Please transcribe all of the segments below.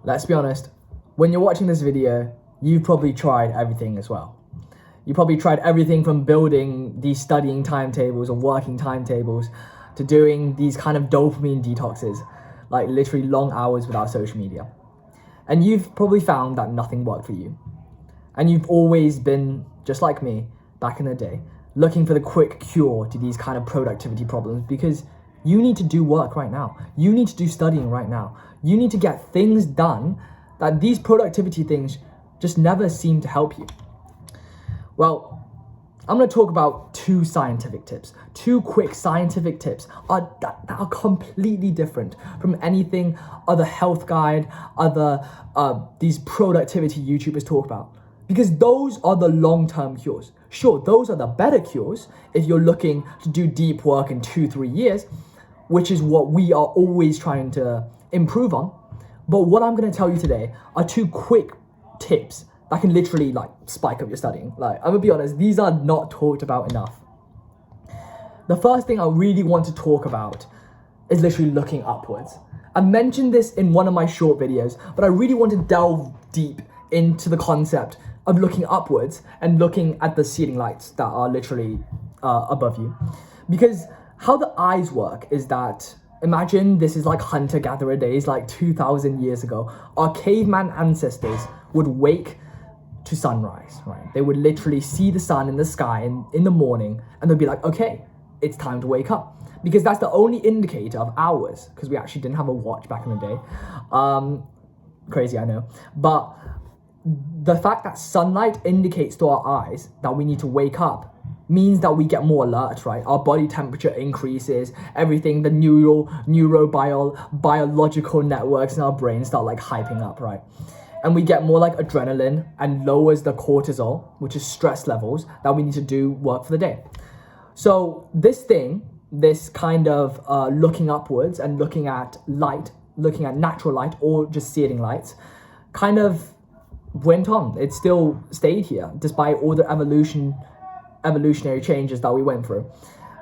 let's be honest, when you're watching this video, you've probably tried everything as well. You probably tried everything from building these studying timetables or working timetables to doing these kind of dopamine detoxes, like literally long hours without social media. And you've probably found that nothing worked for you. And you've always been, just like me, back in the day, looking for the quick cure to these kind of productivity problems because you need to do work right now. You need to do studying right now. You need to get things done that these productivity things just never seem to help you. Well, I'm going to talk about two scientific tips, two quick scientific tips that are completely different from anything other health guide, other these productivity YouTubers talk about. Because those are the long-term cures. Sure, those are the better cures if you're looking to do deep work in 2-3 years, which is what we are always trying to improve on. But what I'm going to tell you today are two quick tips that can literally like spike up your studying. Like, I'm gonna be honest, these are not talked about enough. The first thing I really want to talk about is literally looking upwards. I mentioned this in one of my short videos, but I really want to delve deep into the concept of looking upwards and looking at the ceiling lights that are literally above you. Because how the eyes work is that, imagine this is like hunter-gatherer days, like 2,000 years ago. Our caveman ancestors would wake to sunrise, right? They would literally see the sun in the sky in the morning and they'd be like, okay, it's time to wake up. Because that's the only indicator of hours, because we actually didn't have a watch back in the day. Crazy, I know. But the fact that sunlight indicates to our eyes that we need to wake up means that we get more alert, right? Our body temperature increases, everything, the biological networks in our brain start like hyping up, right? And we get more like adrenaline and lowers the cortisol, which is stress levels that we need to do work for the day. So this kind of looking upwards and looking at light, looking at natural light or just ceiling lights, kind of went on. It still stayed here despite all the evolutionary changes that we went through.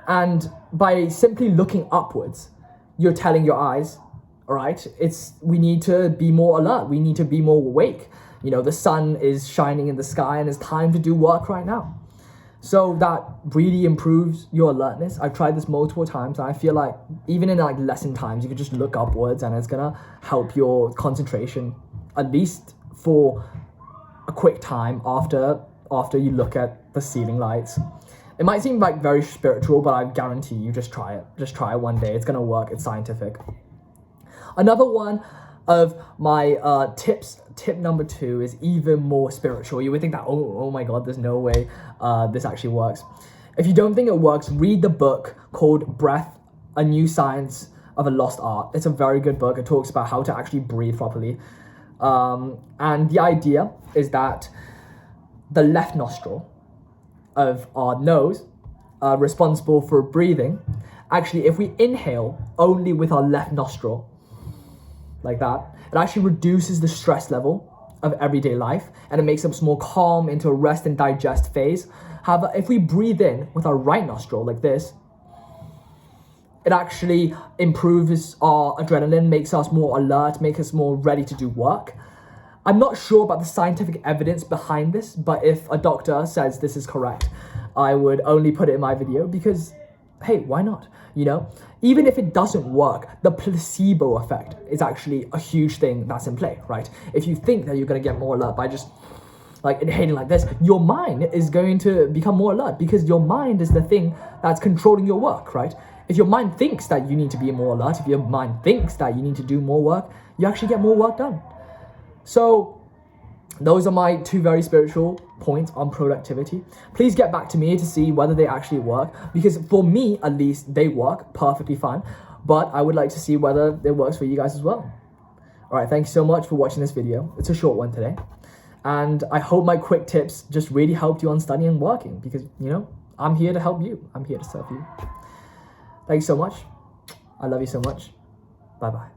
And by simply looking upwards, you're telling your eyes, all right, we need to be more alert. We need to be more awake. You know, the sun is shining in the sky and it's time to do work right now. So that really improves your alertness. I've tried this multiple times and I feel like even in like lesson times, you can just look upwards and it's gonna help your concentration, at least for a quick time after you look at the ceiling lights. It might seem like very spiritual, but I guarantee you, just try it. Just try it one day. It's gonna work. It's scientific. Another one of my tips, tip number 2, is even more spiritual. You would think that, oh my God, there's no way this actually works. If you don't think it works, read the book called Breath, A New Science of a Lost Art. It's a very good book. It talks about how to actually breathe properly. And the idea is that the left nostril of our nose, responsible for breathing, actually, if we inhale only with our left nostril, like that, it actually reduces the stress level of everyday life and it makes us more calm into a rest and digest phase. However, if we breathe in with our right nostril like this, it actually improves our adrenaline, makes us more alert, makes us more ready to do work. I'm not sure about the scientific evidence behind this, but if a doctor says this is correct, I would only put it in my video because, hey, why not? You know, even if it doesn't work, the placebo effect is actually a huge thing that's in play, right? If you think that you're going to get more alert by just like inhaling like this, your mind is going to become more alert because your mind is the thing that's controlling your work, right? If your mind thinks that you need to be more alert, if your mind thinks that you need to do more work, you actually get more work done. So those are my 2 very spiritual points on productivity. Please get back to me to see whether they actually work, because for me, at least, they work perfectly fine, but I would like to see whether it works for you guys as well. All right, thank you so much for watching this video. It's a short one today. And I hope my quick tips just really helped you on studying and working because, you know, I'm here to help you. I'm here to serve you. Thank you so much. I love you so much. Bye-bye.